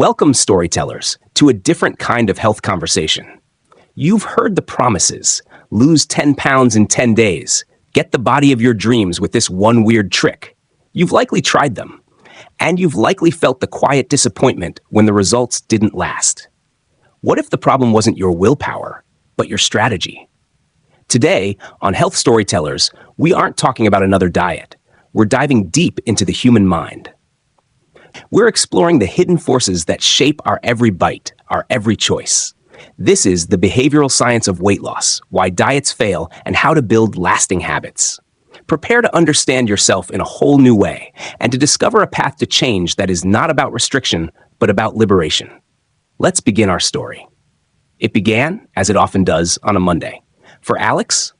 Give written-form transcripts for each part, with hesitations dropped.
Welcome, storytellers, to a different kind of health conversation. You've heard the promises: lose 10 pounds in 10 days, get the body of your dreams with this one weird trick. You've likely tried them, and you've likely felt the quiet disappointment when the results didn't last. What if the problem wasn't your willpower, but your strategy? Today, on Health Storytellers, we aren't talking about another diet. We're diving deep into the human mind. We're exploring the hidden forces that shape our every bite, our every choice. This is the behavioral science of weight loss, why diets fail, and how to build lasting habits. Prepare to understand yourself in a whole new way and to discover a path to change that is not about restriction, but about liberation. Let's begin our story. It began, as it often does, on a Monday. For Alex,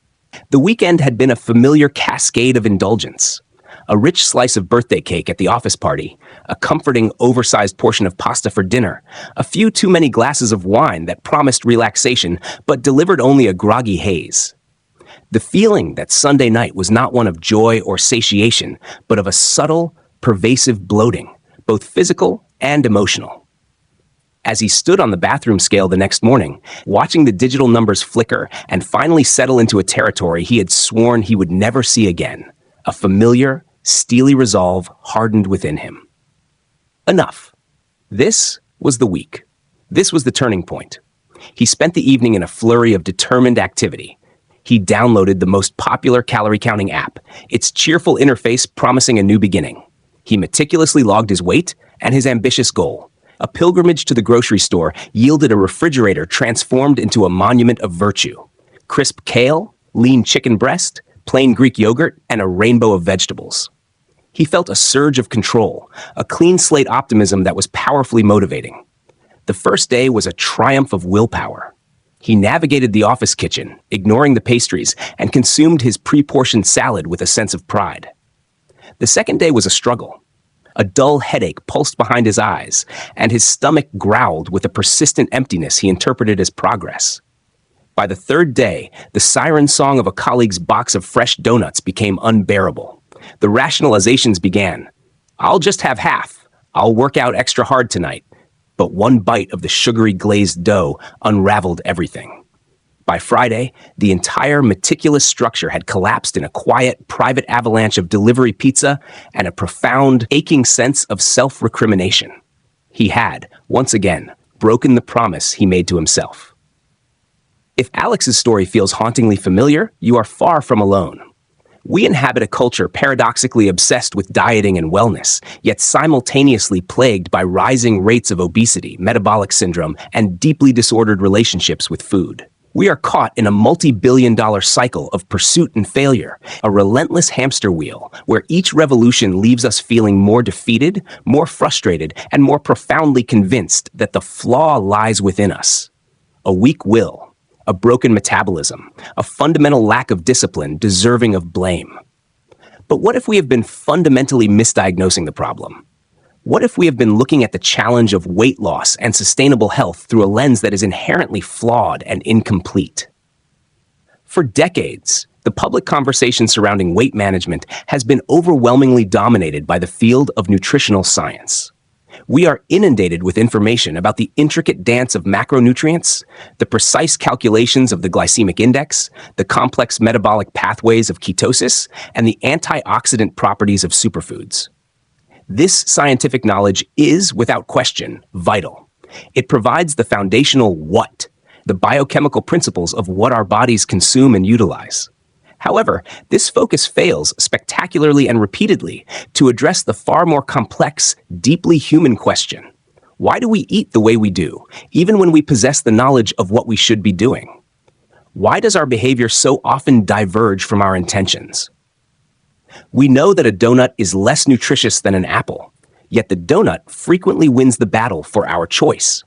the weekend had been a familiar cascade of indulgence. A rich slice of birthday cake at the office party, a comforting, oversized portion of pasta for dinner, a few too many glasses of wine that promised relaxation but delivered only a groggy haze. The feeling that Sunday night was not one of joy or satiation, but of a subtle, pervasive bloating, both physical and emotional. As he stood on the bathroom scale the next morning, watching the digital numbers flicker and finally settle into a territory he had sworn he would never see again, a familiar, steely resolve hardened within him. Enough. This was the week. This was the turning point. He spent the evening in a flurry of determined activity. He downloaded the most popular calorie-counting app, its cheerful interface promising a new beginning. He meticulously logged his weight and his ambitious goal. A pilgrimage to the grocery store yielded a refrigerator transformed into a monument of virtue. Crisp kale, lean chicken breast, plain Greek yogurt, and a rainbow of vegetables. He felt a surge of control, a clean slate optimism that was powerfully motivating. The first day was a triumph of willpower. He navigated the office kitchen, ignoring the pastries, and consumed his pre-portioned salad with a sense of pride. The second day was a struggle. A dull headache pulsed behind his eyes, and his stomach growled with a persistent emptiness he interpreted as progress. By the third day, the siren song of a colleague's box of fresh donuts became unbearable. The rationalizations began. I'll just have half. I'll work out extra hard tonight. But one bite of the sugary glazed dough unraveled everything. By Friday, the entire meticulous structure had collapsed in a quiet, private avalanche of delivery pizza and a profound, aching sense of self-recrimination. He had, once again, broken the promise he made to himself. If Alex's story feels hauntingly familiar, you are far from alone. We inhabit a culture paradoxically obsessed with dieting and wellness, yet simultaneously plagued by rising rates of obesity, metabolic syndrome, and deeply disordered relationships with food. We are caught in a multi-billion-dollar cycle of pursuit and failure, a relentless hamster wheel where each revolution leaves us feeling more defeated, more frustrated, and more profoundly convinced that the flaw lies within us. A weak will, a broken metabolism, a fundamental lack of discipline deserving of blame. But what if we have been fundamentally misdiagnosing the problem? What if we have been looking at the challenge of weight loss and sustainable health through a lens that is inherently flawed and incomplete? For decades, the public conversation surrounding weight management has been overwhelmingly dominated by the field of nutritional science. We are inundated with information about the intricate dance of macronutrients, the precise calculations of the glycemic index, the complex metabolic pathways of ketosis, and the antioxidant properties of superfoods. This scientific knowledge is, without question, vital. It provides the foundational what, the biochemical principles of what our bodies consume and utilize. However, this focus fails spectacularly and repeatedly to address the far more complex, deeply human question. Why do we eat the way we do, even when we possess the knowledge of what we should be doing? Why does our behavior so often diverge from our intentions? We know that a donut is less nutritious than an apple, yet the donut frequently wins the battle for our choice.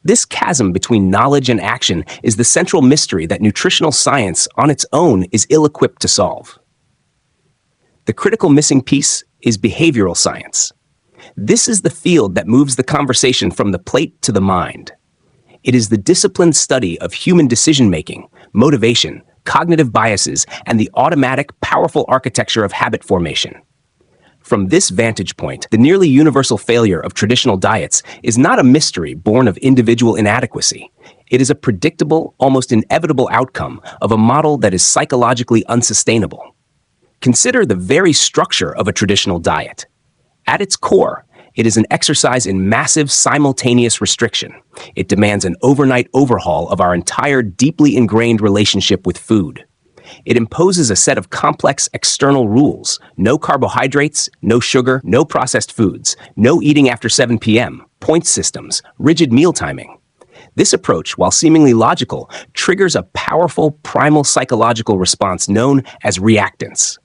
This chasm between knowledge and action is the central mystery that nutritional science on its own is ill-equipped to solve. The critical missing piece is behavioral science. This is the field that moves the conversation from the plate to the mind. It is the disciplined study of human decision-making, motivation, cognitive biases, and the automatic, powerful architecture of habit formation. From this vantage point, the nearly universal failure of traditional diets is not a mystery born of individual inadequacy. It is a predictable, almost inevitable outcome of a model that is psychologically unsustainable. Consider the very structure of a traditional diet. At its core, it is an exercise in massive simultaneous restriction. It demands an overnight overhaul of our entire deeply ingrained relationship with food. It imposes a set of complex external rules: no carbohydrates, no sugar, no processed foods, no eating after 7 p.m., point systems, rigid meal timing. This approach, while seemingly logical, triggers a powerful primal psychological response known as reactance.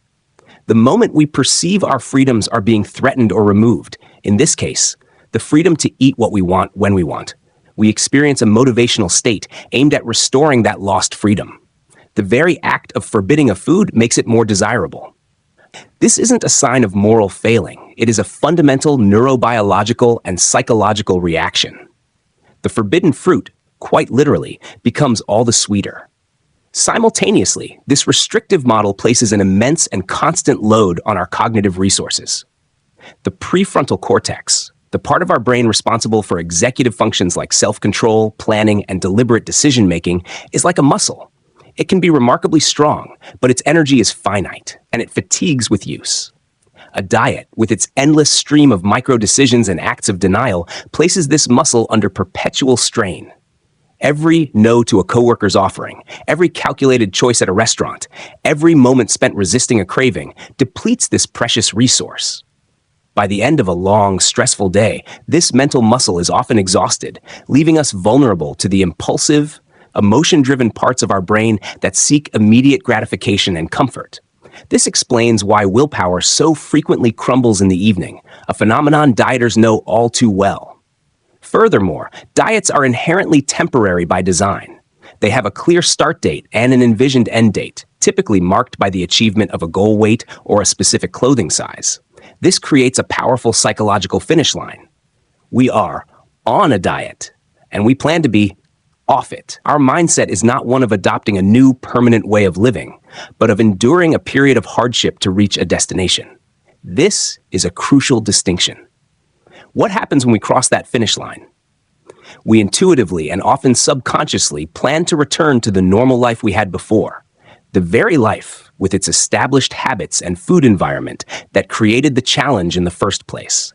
The moment we perceive our freedoms are being threatened or removed, in this case, the freedom to eat what we want when we want, we experience a motivational state aimed at restoring that lost freedom. The very act of forbidding a food makes it more desirable. This isn't a sign of moral failing. It is a fundamental neurobiological and psychological reaction. The forbidden fruit, quite literally, becomes all the sweeter. Simultaneously, this restrictive model places an immense and constant load on our cognitive resources. The prefrontal cortex, the part of our brain responsible for executive functions like self-control, planning, and deliberate decision-making, is like a muscle. It can be remarkably strong, but its energy is finite, and it fatigues with use. A diet, with its endless stream of micro-decisions and acts of denial, places this muscle under perpetual strain. Every no to a coworker's offering, every calculated choice at a restaurant, every moment spent resisting a craving depletes this precious resource. By the end of a long, stressful day, this mental muscle is often exhausted, leaving us vulnerable to the impulsive, emotion-driven parts of our brain that seek immediate gratification and comfort. This explains why willpower so frequently crumbles in the evening, a phenomenon dieters know all too well. Furthermore, diets are inherently temporary by design. They have a clear start date and an envisioned end date, typically marked by the achievement of a goal weight or a specific clothing size. This creates a powerful psychological finish line. We are on a diet, and we plan to be off it. Our mindset is not one of adopting a new permanent way of living, but of enduring a period of hardship to reach a destination. This is a crucial distinction. What happens when we cross that finish line? We intuitively and often subconsciously plan to return to the normal life we had before, the very life with its established habits and food environment that created the challenge in the first place.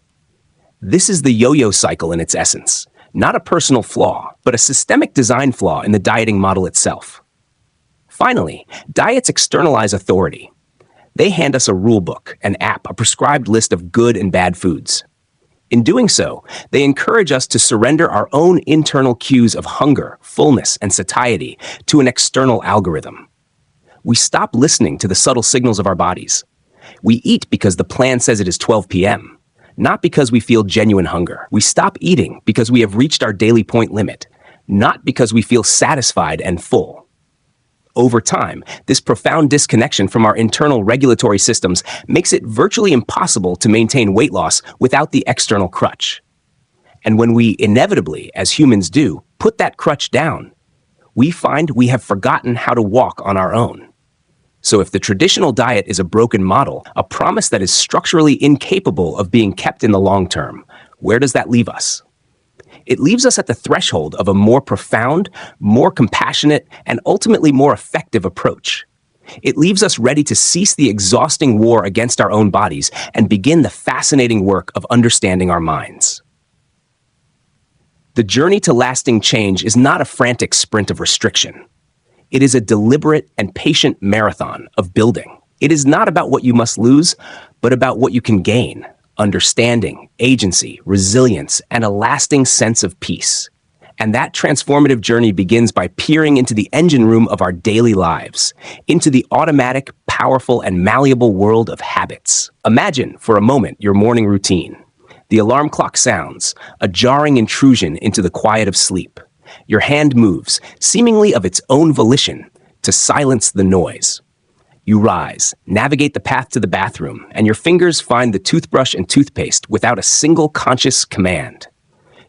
This is the yo-yo cycle in its essence. Not a personal flaw, but a systemic design flaw in the dieting model itself. Finally, diets externalize authority. They hand us a rule book, an app, a prescribed list of good and bad foods. In doing so, they encourage us to surrender our own internal cues of hunger, fullness, and satiety to an external algorithm. We stop listening to the subtle signals of our bodies. We eat because the plan says it is 12 p.m., not because we feel genuine hunger. We stop eating because we have reached our daily point limit, not because we feel satisfied and full. Over time, this profound disconnection from our internal regulatory systems makes it virtually impossible to maintain weight loss without the external crutch. And when we inevitably, as humans do, put that crutch down, we find we have forgotten how to walk on our own. So if the traditional diet is a broken model, a promise that is structurally incapable of being kept in the long term, where does that leave us? It leaves us at the threshold of a more profound, more compassionate, and ultimately more effective approach. It leaves us ready to cease the exhausting war against our own bodies and begin the fascinating work of understanding our minds. The journey to lasting change is not a frantic sprint of restriction. It is a deliberate and patient marathon of building. It is not about what you must lose, but about what you can gain: understanding, agency, resilience, and a lasting sense of peace. And that transformative journey begins by peering into the engine room of our daily lives, into the automatic, powerful, and malleable world of habits. Imagine, for a moment, your morning routine. The alarm clock sounds, a jarring intrusion into the quiet of sleep. Your hand moves, seemingly of its own volition, to silence the noise. You rise, navigate the path to the bathroom, and your fingers find the toothbrush and toothpaste without a single conscious command.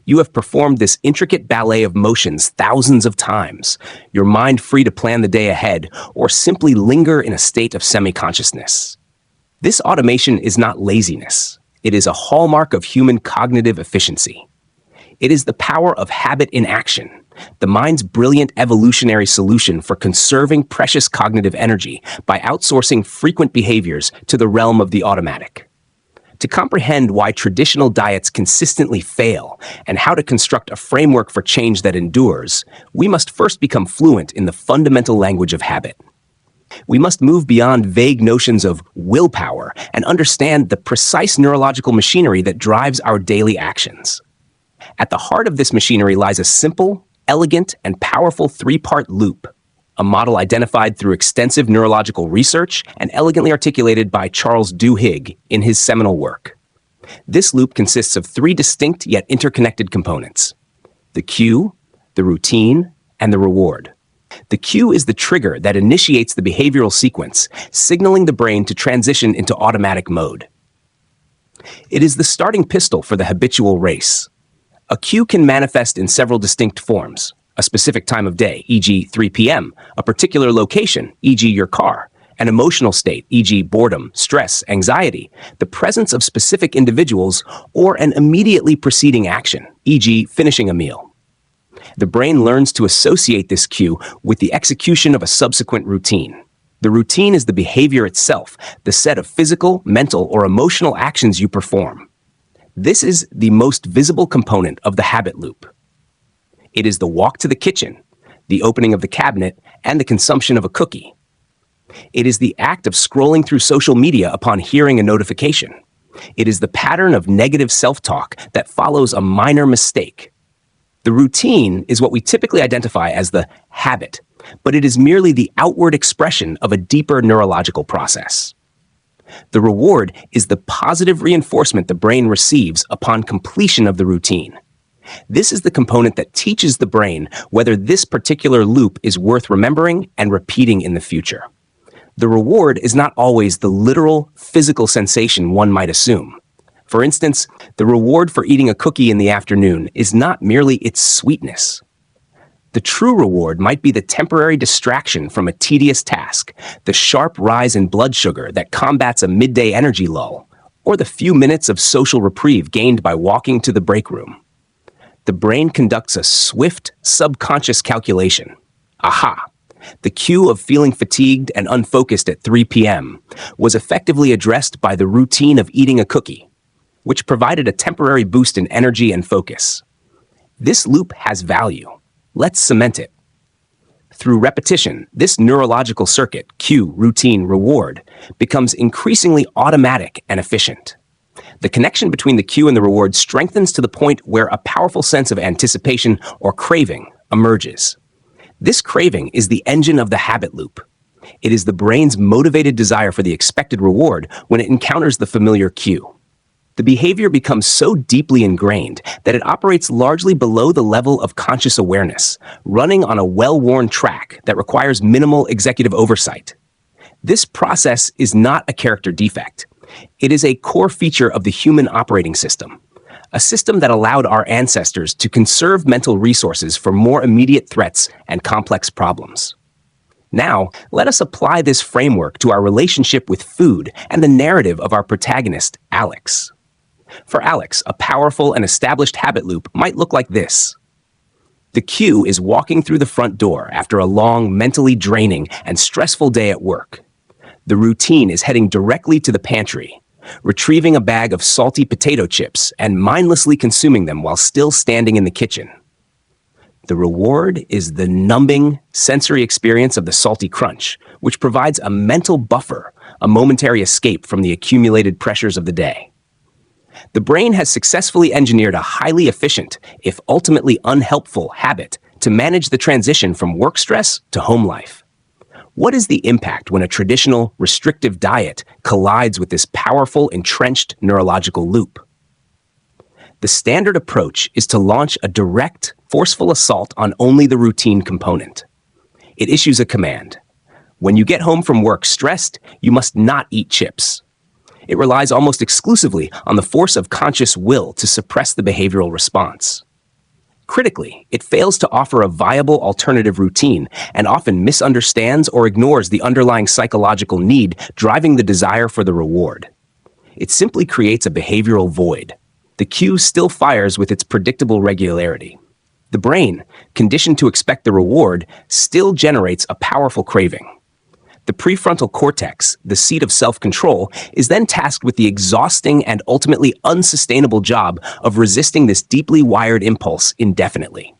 You have performed this intricate ballet of motions thousands of times, your mind free to plan the day ahead or simply linger in a state of semi-consciousness. This automation is not laziness. It is a hallmark of human cognitive efficiency. It is the power of habit in action, the mind's brilliant evolutionary solution for conserving precious cognitive energy by outsourcing frequent behaviors to the realm of the automatic. To comprehend why traditional diets consistently fail and how to construct a framework for change that endures, we must first become fluent in the fundamental language of habit. We must move beyond vague notions of willpower and understand the precise neurological machinery that drives our daily actions. At the heart of this machinery lies a simple, elegant, and powerful three-part loop, a model identified through extensive neurological research and elegantly articulated by Charles Duhigg in his seminal work. This loop consists of three distinct yet interconnected components: the cue, the routine, and the reward. The cue is the trigger that initiates the behavioral sequence, signaling the brain to transition into automatic mode. It is the starting pistol for the habitual race. A cue can manifest in several distinct forms: a specific time of day, e.g. 3 p.m., a particular location, e.g. your car, an emotional state, e.g. boredom, stress, anxiety, the presence of specific individuals, or an immediately preceding action, e.g. finishing a meal. The brain learns to associate this cue with the execution of a subsequent routine. The routine is the behavior itself, the set of physical, mental, or emotional actions you perform. This is the most visible component of the habit loop. It is the walk to the kitchen, the opening of the cabinet, and the consumption of a cookie. It is the act of scrolling through social media upon hearing a notification. It is the pattern of negative self-talk that follows a minor mistake. The routine is what we typically identify as the habit, but it is merely the outward expression of a deeper neurological process. The reward is the positive reinforcement the brain receives upon completion of the routine. This is the component that teaches the brain whether this particular loop is worth remembering and repeating in the future. The reward is not always the literal, physical sensation one might assume. For instance, the reward for eating a cookie in the afternoon is not merely its sweetness. The true reward might be the temporary distraction from a tedious task, the sharp rise in blood sugar that combats a midday energy lull, or the few minutes of social reprieve gained by walking to the break room. The brain conducts a swift, subconscious calculation. Aha! The cue of feeling fatigued and unfocused at 3 p.m. was effectively addressed by the routine of eating a cookie, which provided a temporary boost in energy and focus. This loop has value. Let's cement it. Through repetition, this neurological circuit, cue, routine, reward, becomes increasingly automatic and efficient. The connection between the cue and the reward strengthens to the point where a powerful sense of anticipation or craving emerges. This craving is the engine of the habit loop. It is the brain's motivated desire for the expected reward when it encounters the familiar cue. The behavior becomes so deeply ingrained that it operates largely below the level of conscious awareness, running on a well-worn track that requires minimal executive oversight. This process is not a character defect. It is a core feature of the human operating system, a system that allowed our ancestors to conserve mental resources for more immediate threats and complex problems. Now, let us apply this framework to our relationship with food and the narrative of our protagonist, Alex. For Alex, a powerful and established habit loop might look like this. The cue is walking through the front door after a long, mentally draining and stressful day at work. The routine is heading directly to the pantry, retrieving a bag of salty potato chips and mindlessly consuming them while still standing in the kitchen. The reward is the numbing, sensory experience of the salty crunch, which provides a mental buffer, a momentary escape from the accumulated pressures of the day. The brain has successfully engineered a highly efficient, if ultimately unhelpful, habit to manage the transition from work stress to home life. What is the impact when a traditional, restrictive diet collides with this powerful, entrenched neurological loop? The standard approach is to launch a direct, forceful assault on only the routine component. It issues a command. When you get home from work stressed, you must not eat chips. It relies almost exclusively on the force of conscious will to suppress the behavioral response. Critically, it fails to offer a viable alternative routine and often misunderstands or ignores the underlying psychological need driving the desire for the reward. It simply creates a behavioral void. The cue still fires with its predictable regularity. The brain, conditioned to expect the reward, still generates a powerful craving. The prefrontal cortex, the seat of self-control, is then tasked with the exhausting and ultimately unsustainable job of resisting this deeply wired impulse indefinitely.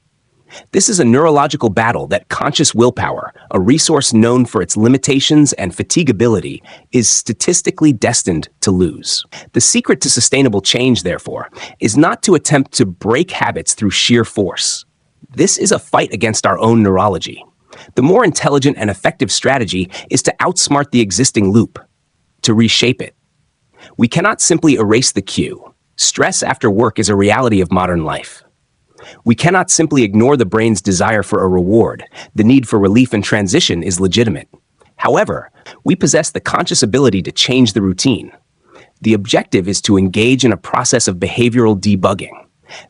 This is a neurological battle that conscious willpower, a resource known for its limitations and fatigability, is statistically destined to lose. The secret to sustainable change, therefore, is not to attempt to break habits through sheer force. This is a fight against our own neurology. The more intelligent and effective strategy is to outsmart the existing loop, to reshape it. We cannot simply erase the cue. Stress after work is a reality of modern life. We cannot simply ignore the brain's desire for a reward. The need for relief and transition is legitimate. However, we possess the conscious ability to change the routine. The objective is to engage in a process of behavioral debugging.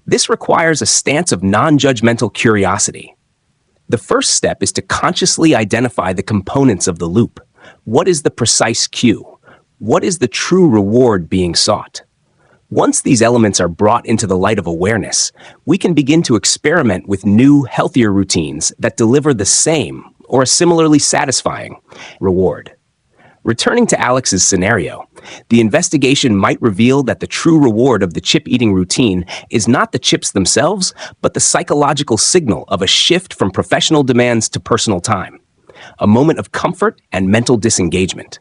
This requires a stance of non-judgmental curiosity. The first step is to consciously identify the components of the loop. What is the precise cue? What is the true reward being sought? Once these elements are brought into the light of awareness, we can begin to experiment with new, healthier routines that deliver the same or a similarly satisfying reward. Returning to Alex's scenario, the investigation might reveal that the true reward of the chip-eating routine is not the chips themselves, but the psychological signal of a shift from professional demands to personal time, a moment of comfort and mental disengagement.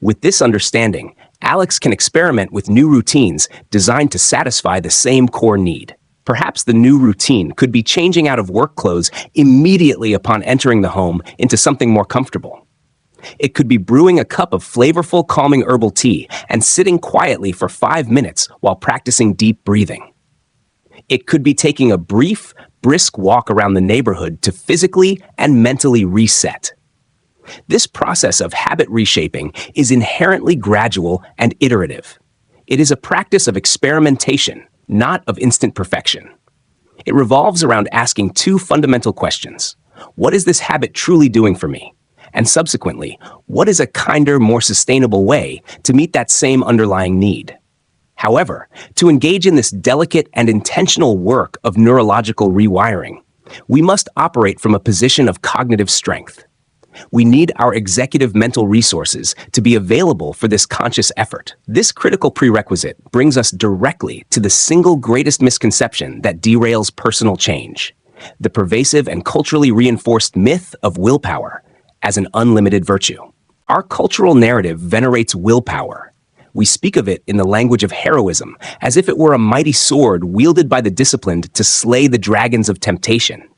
With this understanding, Alex can experiment with new routines designed to satisfy the same core need. Perhaps the new routine could be changing out of work clothes immediately upon entering the home into something more comfortable. It could be brewing a cup of flavorful, calming herbal tea and sitting quietly for 5 minutes while practicing deep breathing. It could be taking a brief, brisk walk around the neighborhood to physically and mentally reset. This process of habit reshaping is inherently gradual and iterative. It is a practice of experimentation, not of instant perfection. It revolves around asking two fundamental questions. What is this habit truly doing for me? And subsequently, what is a kinder, more sustainable way to meet that same underlying need? However, to engage in this delicate and intentional work of neurological rewiring, we must operate from a position of cognitive strength. We need our executive mental resources to be available for this conscious effort. This critical prerequisite brings us directly to the single greatest misconception that derails personal change: the pervasive and culturally reinforced myth of willpower as an unlimited virtue. Our cultural narrative venerates willpower. We speak of it in the language of heroism, as if it were a mighty sword wielded by the disciplined to slay the dragons of temptation.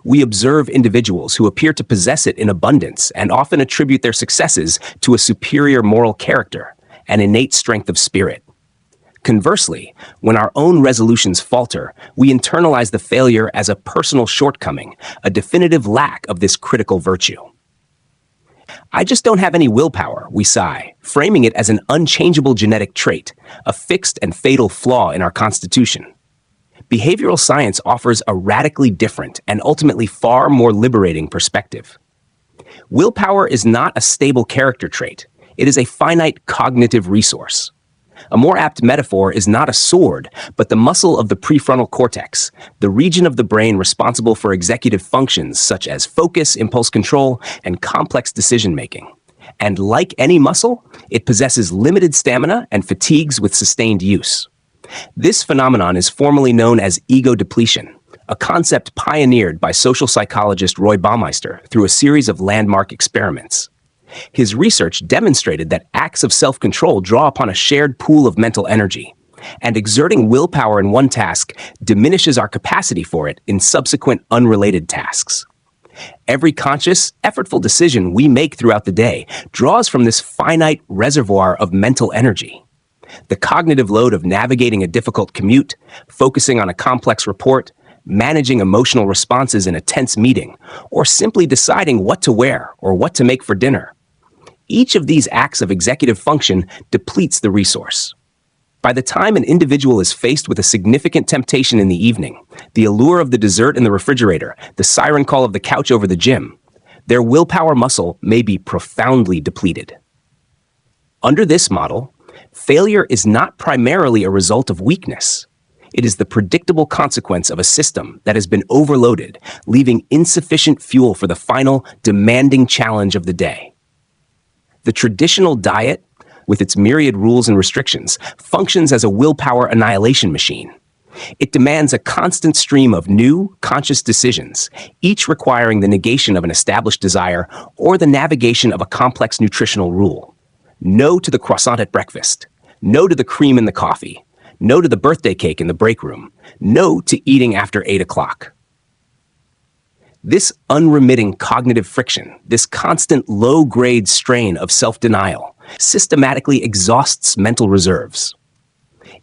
We observe individuals who appear to possess it in abundance and often attribute their successes to a superior moral character, an innate strength of spirit. Conversely, when our own resolutions falter, we internalize the failure as a personal shortcoming, a definitive lack of this critical virtue. I just don't have any willpower, we sigh, framing it as an unchangeable genetic trait, a fixed and fatal flaw in our constitution. Behavioral science offers a radically different and ultimately far more liberating perspective. Willpower is not a stable character trait. It is a finite cognitive resource. A more apt metaphor is not a sword, but the muscle of the prefrontal cortex, the region of the brain responsible for executive functions such as focus, impulse control, and complex decision-making. And like any muscle, it possesses limited stamina and fatigues with sustained use. This phenomenon is formally known as ego depletion, a concept pioneered by social psychologist Roy Baumeister through a series of landmark experiments. His research demonstrated that acts of self-control draw upon a shared pool of mental energy, and exerting willpower in one task diminishes our capacity for it in subsequent unrelated tasks. Every conscious, effortful decision we make throughout the day draws from this finite reservoir of mental energy. The cognitive load of navigating a difficult commute, focusing on a complex report, managing emotional responses in a tense meeting, or simply deciding what to wear or what to make for dinner. Each of these acts of executive function depletes the resource. By the time an individual is faced with a significant temptation in the evening, the allure of the dessert in the refrigerator, the siren call of the couch over the gym, their willpower muscle may be profoundly depleted. Under this model, failure is not primarily a result of weakness. It is the predictable consequence of a system that has been overloaded, leaving insufficient fuel for the final, demanding challenge of the day. The traditional diet, with its myriad rules and restrictions, functions as a willpower annihilation machine. It demands a constant stream of new, conscious decisions, each requiring the negation of an established desire or the navigation of a complex nutritional rule. No to the croissant at breakfast. No to the cream in the coffee. No to the birthday cake in the break room. No to eating after 8 o'clock. This unremitting cognitive friction, this constant low-grade strain of self-denial, systematically exhausts mental reserves.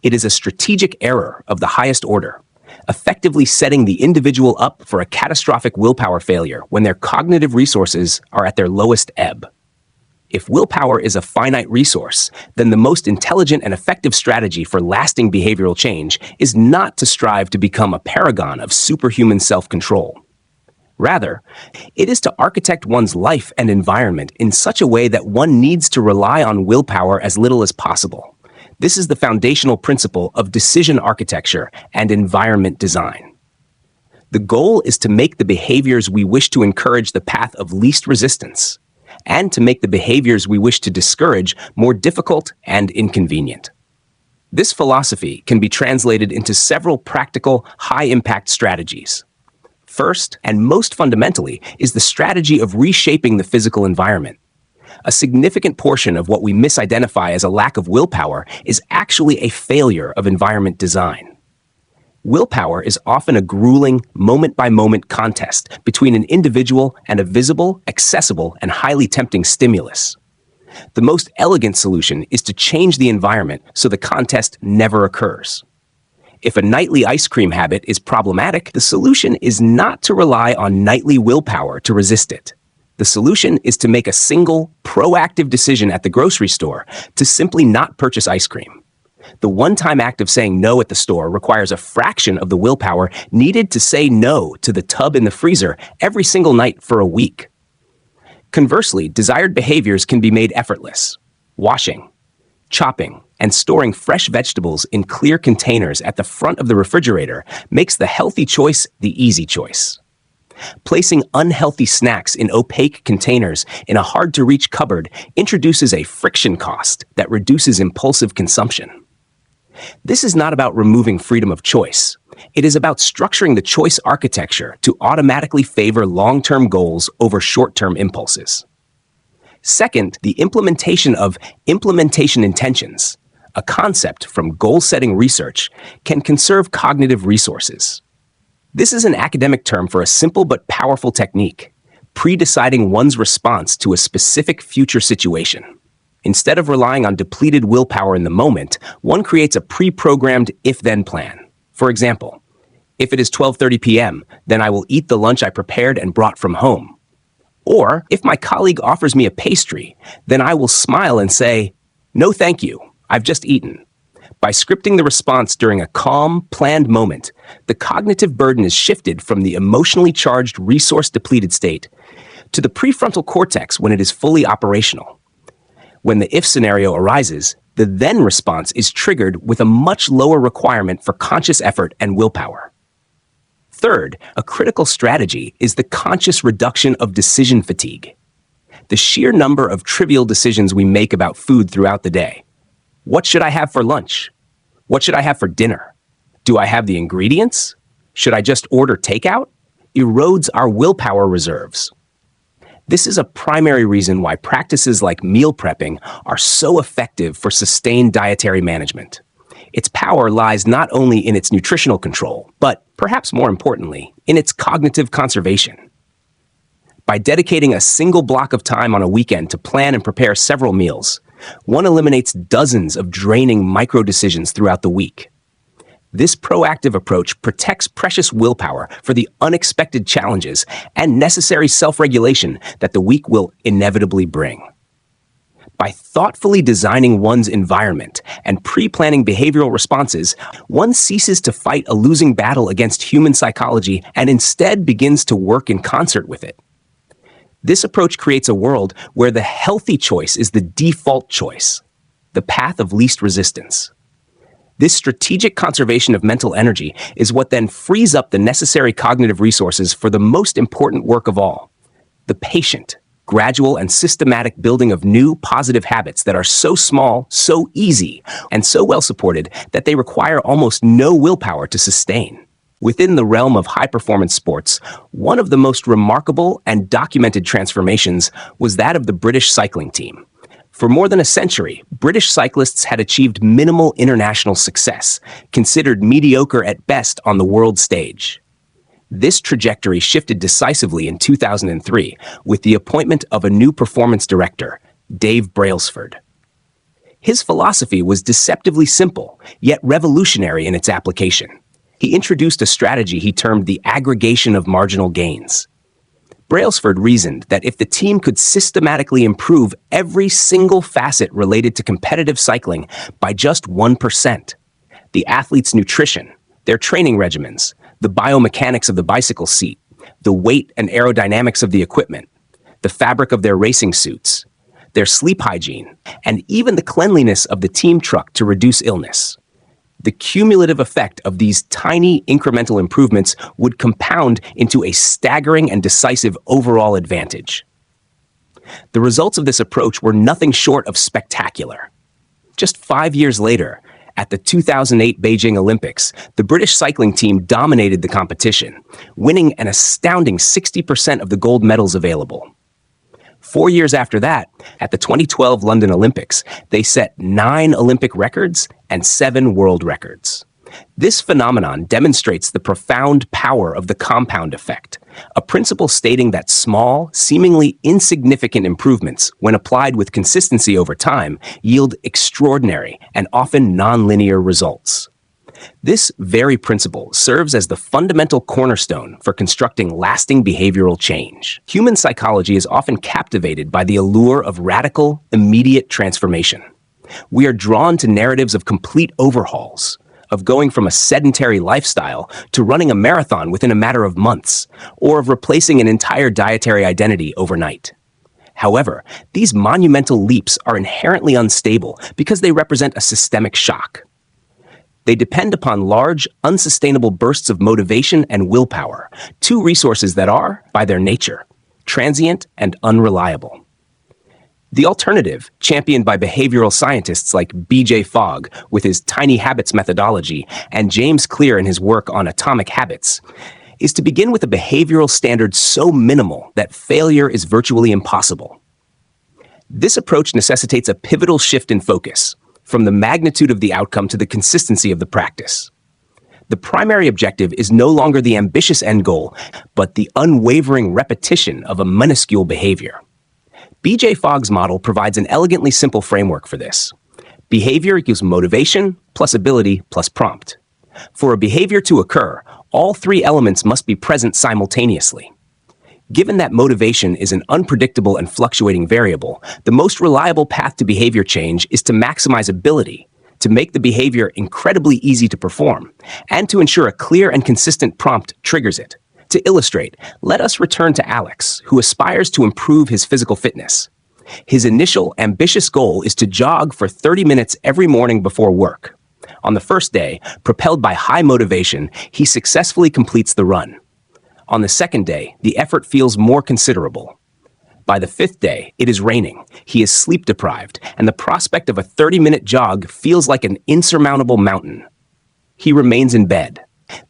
It is a strategic error of the highest order, effectively setting the individual up for a catastrophic willpower failure when their cognitive resources are at their lowest ebb. If willpower is a finite resource, then the most intelligent and effective strategy for lasting behavioral change is not to strive to become a paragon of superhuman self-control. Rather, it is to architect one's life and environment in such a way that one needs to rely on willpower as little as possible. This is the foundational principle of decision architecture and environment design. The goal is to make the behaviors we wish to encourage the path of least resistance, and to make the behaviors we wish to discourage more difficult and inconvenient. This philosophy can be translated into several practical, high-impact strategies. First, and most fundamentally, is the strategy of reshaping the physical environment. A significant portion of what we misidentify as a lack of willpower is actually a failure of environment design. Willpower is often a grueling, moment-by-moment contest between an individual and a visible, accessible, and highly tempting stimulus. The most elegant solution is to change the environment so the contest never occurs. If a nightly ice cream habit is problematic, the solution is not to rely on nightly willpower to resist it. The solution is to make a single, proactive decision at the grocery store to simply not purchase ice cream. The one-time act of saying no at the store requires a fraction of the willpower needed to say no to the tub in the freezer every single night for a week. Conversely, desired behaviors can be made effortless. Washing, chopping, and storing fresh vegetables in clear containers at the front of the refrigerator makes the healthy choice the easy choice. Placing unhealthy snacks in opaque containers in a hard-to-reach cupboard introduces a friction cost that reduces impulsive consumption. This is not about removing freedom of choice. It is about structuring the choice architecture to automatically favor long-term goals over short-term impulses. Second, the implementation of implementation intentions, a concept from goal-setting research, can conserve cognitive resources. This is an academic term for a simple but powerful technique, pre-deciding one's response to a specific future situation. Instead of relying on depleted willpower in the moment, one creates a pre-programmed if-then plan. For example, if it is 12:30 p.m., then I will eat the lunch I prepared and brought from home. Or, if my colleague offers me a pastry, then I will smile and say, "No thank you, I've just eaten." By scripting the response during a calm, planned moment, the cognitive burden is shifted from the emotionally charged, resource-depleted state to the prefrontal cortex when it is fully operational. When the if scenario arises, the then response is triggered with a much lower requirement for conscious effort and willpower. Third, a critical strategy is the conscious reduction of decision fatigue. The sheer number of trivial decisions we make about food throughout the day. What should I have for lunch? What should I have for dinner? Do I have the ingredients? Should I just order takeout? Erodes our willpower reserves. This is a primary reason why practices like meal prepping are so effective for sustained dietary management. Its power lies not only in its nutritional control, but, perhaps more importantly, in its cognitive conservation. By dedicating a single block of time on a weekend to plan and prepare several meals, one eliminates dozens of draining micro-decisions throughout the week. This proactive approach protects precious willpower for the unexpected challenges and necessary self-regulation that the week will inevitably bring. By thoughtfully designing one's environment and pre-planning behavioral responses, one ceases to fight a losing battle against human psychology and instead begins to work in concert with it. This approach creates a world where the healthy choice is the default choice, the path of least resistance. This strategic conservation of mental energy is what then frees up the necessary cognitive resources for the most important work of all, the patient, gradual and systematic building of new positive habits that are so small, so easy, and so well supported that they require almost no willpower to sustain. Within the realm of high-performance sports, one of the most remarkable and documented transformations was that of the British cycling team. For more than a century, British cyclists had achieved minimal international success, considered mediocre at best on the world stage. This trajectory shifted decisively in 2003 with the appointment of a new performance director, Dave Brailsford. His philosophy was deceptively simple, yet revolutionary in its application. He introduced a strategy he termed the aggregation of marginal gains. Brailsford reasoned that if the team could systematically improve every single facet related to competitive cycling by just 1%, the athlete's nutrition, their training regimens, the biomechanics of the bicycle seat, the weight and aerodynamics of the equipment, the fabric of their racing suits, their sleep hygiene, and even the cleanliness of the team truck to reduce illness. The cumulative effect of these tiny incremental improvements would compound into a staggering and decisive overall advantage. The results of this approach were nothing short of spectacular. Just 5 years later, at the 2008 Beijing Olympics, the British cycling team dominated the competition, winning an astounding 60% of the gold medals available. 4 years after that, at the 2012 London Olympics, they set 9 Olympic records and 7 world records. This phenomenon demonstrates the profound power of the compound effect, a principle stating that small, seemingly insignificant improvements, when applied with consistency over time, yield extraordinary and often nonlinear results. This very principle serves as the fundamental cornerstone for constructing lasting behavioral change. Human psychology is often captivated by the allure of radical, immediate transformation. We are drawn to narratives of complete overhauls, of going from a sedentary lifestyle to running a marathon within a matter of months, or of replacing an entire dietary identity overnight. However, these monumental leaps are inherently unstable because they represent a systemic shock. They depend upon large, unsustainable bursts of motivation and willpower, two resources that are, by their nature, transient and unreliable. The alternative, championed by behavioral scientists like B.J. Fogg with his tiny habits methodology and James Clear in his work on atomic habits, is to begin with a behavioral standard so minimal that failure is virtually impossible. This approach necessitates a pivotal shift in focus, from the magnitude of the outcome to the consistency of the practice. The primary objective is no longer the ambitious end goal, but the unwavering repetition of a minuscule behavior. B.J. Fogg's model provides an elegantly simple framework for this. Behavior equals motivation plus ability plus prompt. For a behavior to occur, all three elements must be present simultaneously. Given that motivation is an unpredictable and fluctuating variable, the most reliable path to behavior change is to maximize ability, to make the behavior incredibly easy to perform, and to ensure a clear and consistent prompt triggers it. To illustrate, let us return to Alex, who aspires to improve his physical fitness. His initial, ambitious goal is to jog for 30 minutes every morning before work. On the first day, propelled by high motivation, he successfully completes the run. On the second day, the effort feels more considerable. By the fifth day, it is raining, he is sleep-deprived, and the prospect of a 30-minute jog feels like an insurmountable mountain. He remains in bed.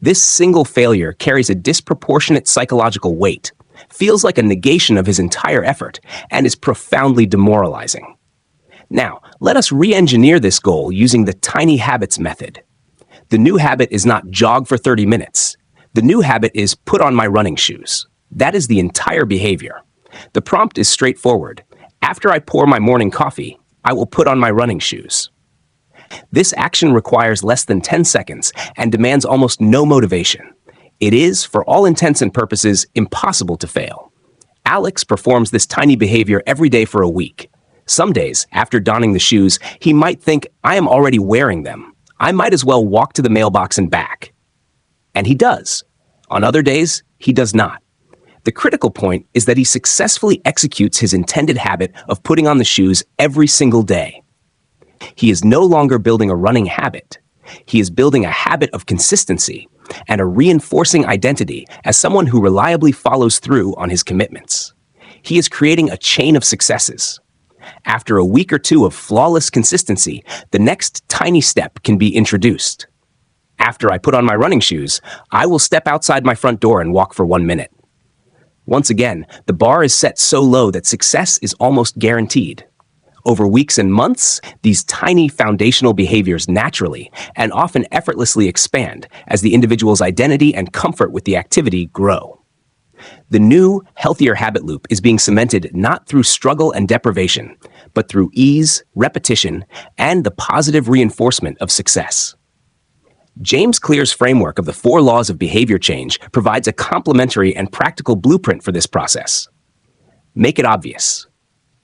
This single failure carries a disproportionate psychological weight, feels like a negation of his entire effort, and is profoundly demoralizing. Now, let us re-engineer this goal using the tiny habits method. The new habit is not jog for 30 minutes. The new habit is put on my running shoes. That is the entire behavior. The prompt is straightforward. After I pour my morning coffee, I will put on my running shoes. This action requires less than 10 seconds and demands almost no motivation. It is, for all intents and purposes, impossible to fail. Alex performs this tiny behavior every day for a week. Some days, after donning the shoes, he might think, I am already wearing them. I might as well walk to the mailbox and back. And he does. On other days, he does not. The critical point is that he successfully executes his intended habit of putting on the shoes every single day. He is no longer building a running habit. He is building a habit of consistency and a reinforcing identity as someone who reliably follows through on his commitments. He is creating a chain of successes. After a week or two of flawless consistency, the next tiny step can be introduced. After I put on my running shoes, I will step outside my front door and walk for 1 minute. Once again, the bar is set so low that success is almost guaranteed. Over weeks and months, these tiny foundational behaviors naturally and often effortlessly expand as the individual's identity and comfort with the activity grow. The new, healthier habit loop is being cemented not through struggle and deprivation, but through ease, repetition, and the positive reinforcement of success. James Clear's framework of the 4 laws of behavior change provides a complementary and practical blueprint for this process. Make it obvious.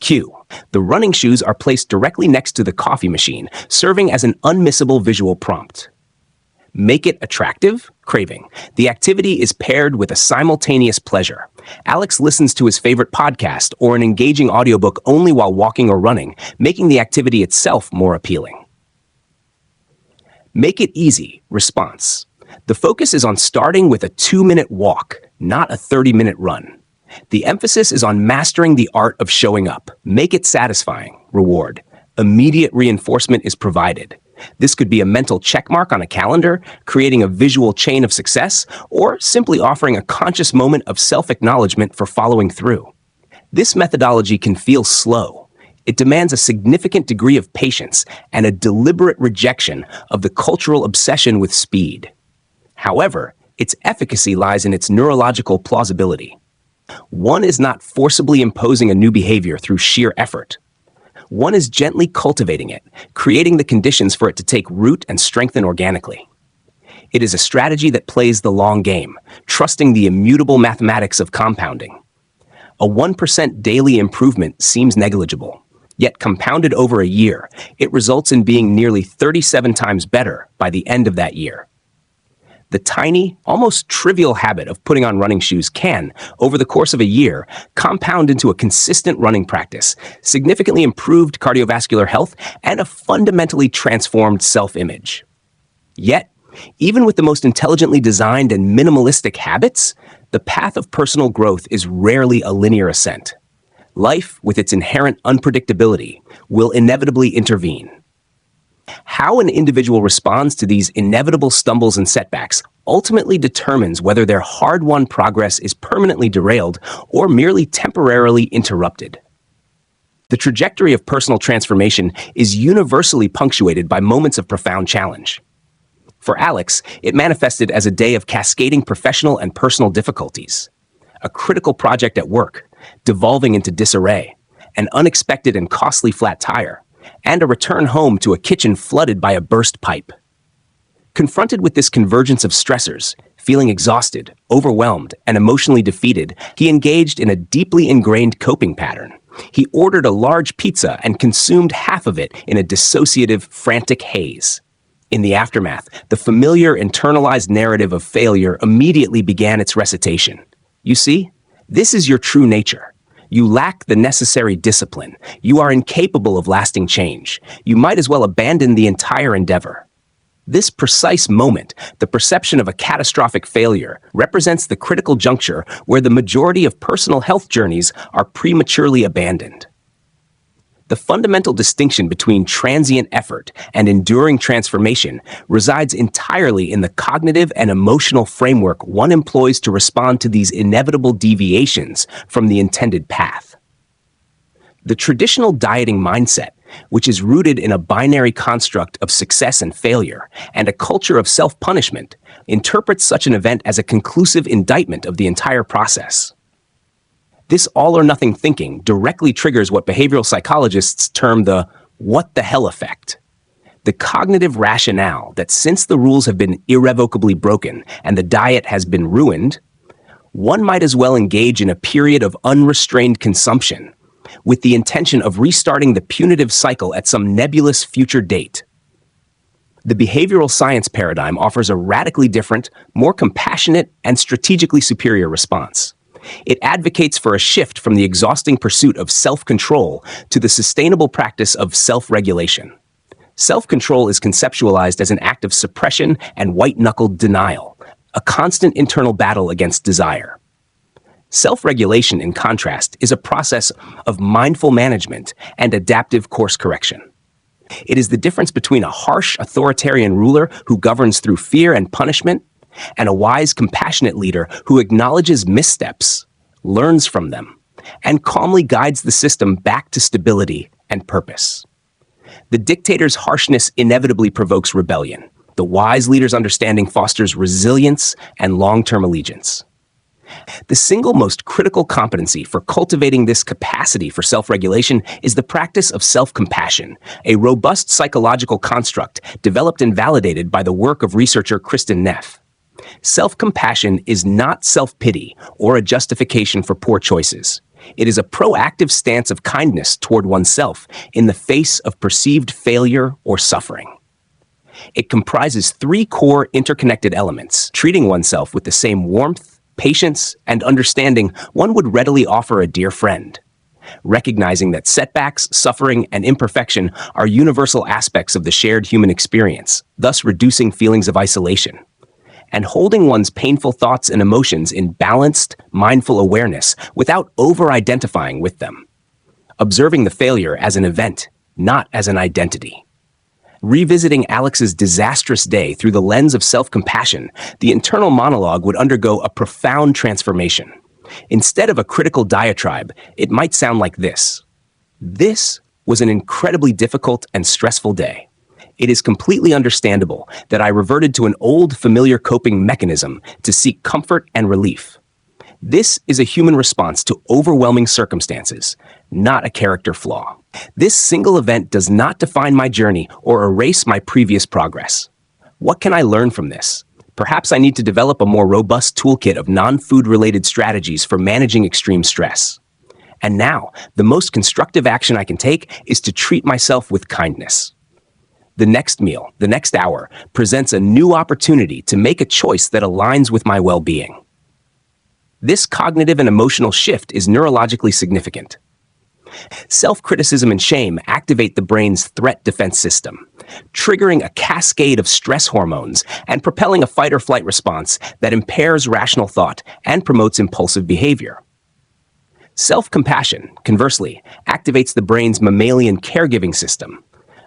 Q. The running shoes are placed directly next to the coffee machine, serving as an unmissable visual prompt. Make it attractive, craving. The activity is paired with a simultaneous pleasure. Alex listens to his favorite podcast or an engaging audiobook only while walking or running, making the activity itself more appealing. Make it easy, response. The focus is on starting with a 2-minute walk, not a 30-minute run. The emphasis is on mastering the art of showing up. Make it satisfying, reward. Immediate reinforcement is provided. This could be a mental checkmark on a calendar, creating a visual chain of success, or simply offering a conscious moment of self-acknowledgement for following through. This methodology can feel slow. It demands a significant degree of patience and a deliberate rejection of the cultural obsession with speed. However, its efficacy lies in its neurological plausibility. One is not forcibly imposing a new behavior through sheer effort. One is gently cultivating it, creating the conditions for it to take root and strengthen organically. It is a strategy that plays the long game, trusting the immutable mathematics of compounding. A 1% daily improvement seems negligible, yet compounded over a year, it results in being nearly 37 times better by the end of that year. The tiny, almost trivial habit of putting on running shoes can, over the course of a year, compound into a consistent running practice, significantly improved cardiovascular health, and a fundamentally transformed self-image. Yet, even with the most intelligently designed and minimalistic habits, the path of personal growth is rarely a linear ascent. Life, with its inherent unpredictability, will inevitably intervene. How an individual responds to these inevitable stumbles and setbacks ultimately determines whether their hard-won progress is permanently derailed or merely temporarily interrupted. The trajectory of personal transformation is universally punctuated by moments of profound challenge. For Alex, it manifested as a day of cascading professional and personal difficulties, a critical project at work, devolving into disarray, an unexpected and costly flat tire, and a return home to a kitchen flooded by a burst pipe. Confronted with this convergence of stressors, feeling exhausted, overwhelmed, and emotionally defeated, he engaged in a deeply ingrained coping pattern. He ordered a large pizza and consumed half of it in a dissociative, frantic haze. In the aftermath, the familiar internalized narrative of failure immediately began its recitation. You see, this is your true nature. You lack the necessary discipline. You are incapable of lasting change. You might as well abandon the entire endeavor. This precise moment, the perception of a catastrophic failure, represents the critical juncture where the majority of personal health journeys are prematurely abandoned. The fundamental distinction between transient effort and enduring transformation resides entirely in the cognitive and emotional framework one employs to respond to these inevitable deviations from the intended path. The traditional dieting mindset, which is rooted in a binary construct of success and failure and a culture of self-punishment, interprets such an event as a conclusive indictment of the entire process. This all-or-nothing thinking directly triggers what behavioral psychologists term the "what the hell" effect. The cognitive rationale that since the rules have been irrevocably broken and the diet has been ruined, one might as well engage in a period of unrestrained consumption, with the intention of restarting the punitive cycle at some nebulous future date. The behavioral science paradigm offers a radically different, more compassionate, and strategically superior response. It advocates for a shift from the exhausting pursuit of self-control to the sustainable practice of self-regulation. Self-control is conceptualized as an act of suppression and white-knuckled denial, a constant internal battle against desire. Self-regulation, in contrast, is a process of mindful management and adaptive course correction. It is the difference between a harsh, authoritarian ruler who governs through fear and punishment and a wise, compassionate leader who acknowledges missteps, learns from them, and calmly guides the system back to stability and purpose. The dictator's harshness inevitably provokes rebellion. The wise leader's understanding fosters resilience and long-term allegiance. The single most critical competency for cultivating this capacity for self-regulation is the practice of self-compassion, a robust psychological construct developed and validated by the work of researcher Kristin Neff. Self-compassion is not self-pity or a justification for poor choices. It is a proactive stance of kindness toward oneself in the face of perceived failure or suffering. It comprises three core interconnected elements: treating oneself with the same warmth, patience, and understanding one would readily offer a dear friend. Recognizing that setbacks, suffering, and imperfection are universal aspects of the shared human experience, thus reducing feelings of isolation. And holding one's painful thoughts and emotions in balanced, mindful awareness without over-identifying with them. Observing the failure as an event, not as an identity. Revisiting Alex's disastrous day through the lens of self-compassion, the internal monologue would undergo a profound transformation. Instead of a critical diatribe, it might sound like this. This was an incredibly difficult and stressful day. It is completely understandable that I reverted to an old, familiar coping mechanism to seek comfort and relief. This is a human response to overwhelming circumstances, not a character flaw. This single event does not define my journey or erase my previous progress. What can I learn from this? Perhaps I need to develop a more robust toolkit of non-food-related strategies for managing extreme stress. And now, the most constructive action I can take is to treat myself with kindness. The next meal, the next hour, presents a new opportunity to make a choice that aligns with my well-being. This cognitive and emotional shift is neurologically significant. Self-criticism and shame activate the brain's threat defense system, triggering a cascade of stress hormones and propelling a fight-or-flight response that impairs rational thought and promotes impulsive behavior. Self-compassion, conversely, activates the brain's mammalian caregiving system,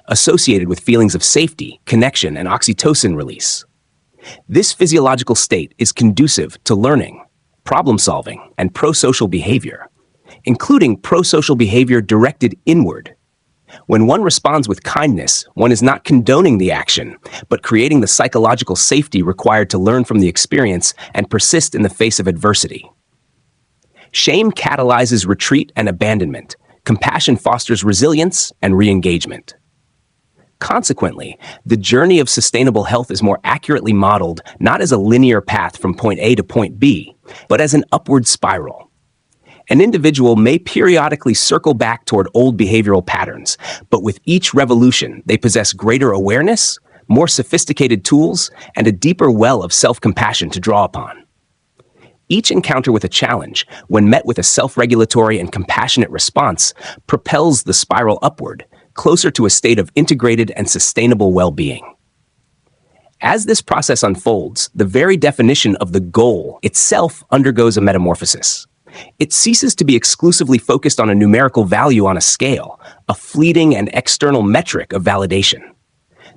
associated with feelings of safety, connection, and oxytocin release. This physiological state is conducive to learning, problem-solving, and pro-social behavior, including pro-social behavior directed inward. When one responds with kindness, one is not condoning the action, but creating the psychological safety required to learn from the experience and persist in the face of adversity. Shame catalyzes retreat and abandonment. Compassion fosters resilience and re-engagement. Consequently, the journey of sustainable health is more accurately modeled not as a linear path from point A to point B, but as an upward spiral. An individual may periodically circle back toward old behavioral patterns, but with each revolution, they possess greater awareness, more sophisticated tools, and a deeper well of self-compassion to draw upon. Each encounter with a challenge, when met with a self-regulatory and compassionate response, propels the spiral upward, closer to a state of integrated and sustainable well-being. As this process unfolds, the very definition of the goal itself undergoes a metamorphosis. It ceases to be exclusively focused on a numerical value on a scale, a fleeting and external metric of validation.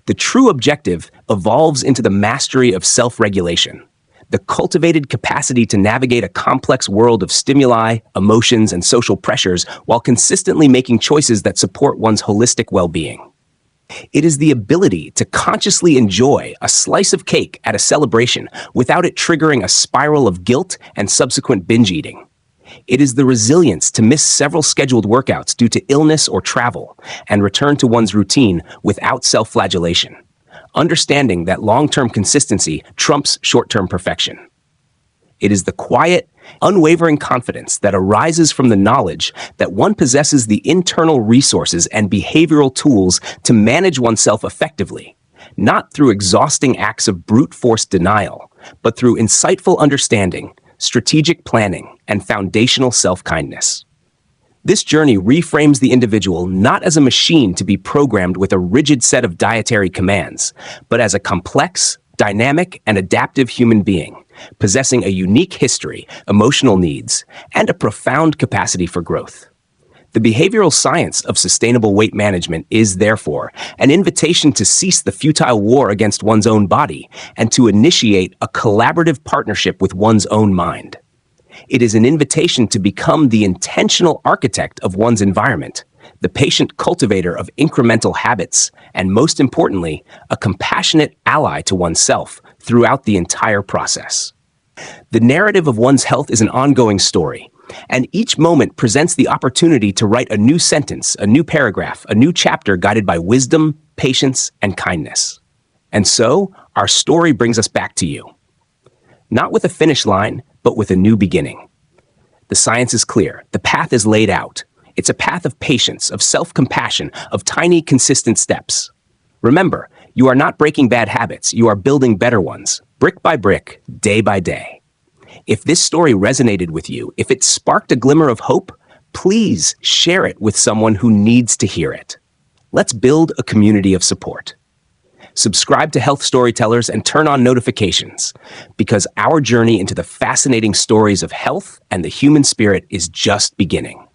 The true objective evolves into the mastery of self-regulation, the cultivated capacity to navigate a complex world of stimuli, emotions, and social pressures while consistently making choices that support one's holistic well-being. It is the ability to consciously enjoy a slice of cake at a celebration without it triggering a spiral of guilt and subsequent binge eating. It is the resilience to miss several scheduled workouts due to illness or travel and return to one's routine without self-flagellation, understanding that long-term consistency trumps short-term perfection. It is the quiet, unwavering confidence that arises from the knowledge that one possesses the internal resources and behavioral tools to manage oneself effectively, not through exhausting acts of brute force denial, but through insightful understanding, strategic planning, and foundational self-kindness. This journey reframes the individual not as a machine to be programmed with a rigid set of dietary commands, but as a complex, dynamic, and adaptive human being, possessing a unique history, emotional needs, and a profound capacity for growth. The behavioral science of sustainable weight management is, therefore, an invitation to cease the futile war against one's own body and to initiate a collaborative partnership with one's own mind. It is an invitation to become the intentional architect of one's environment, the patient cultivator of incremental habits, and most importantly, a compassionate ally to oneself throughout the entire process. The narrative of one's health is an ongoing story, and each moment presents the opportunity to write a new sentence, a new paragraph, a new chapter guided by wisdom, patience, and kindness. And so, our story brings us back to you. Not with a finish line, but with a new beginning. The science is clear. The path is laid out. It's a path of patience, of self-compassion, of tiny, consistent steps. Remember, you are not breaking bad habits. You are building better ones, brick by brick, day by day. If this story resonated with you, if it sparked a glimmer of hope, please share it with someone who needs to hear it. Let's build a community of support. Subscribe to Health Storytellers and turn on notifications, because our journey into the fascinating stories of health and the human spirit is just beginning.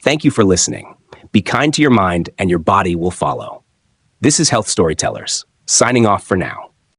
Thank you for listening. Be kind to your mind and your body will follow. This is Health Storytellers, signing off for now.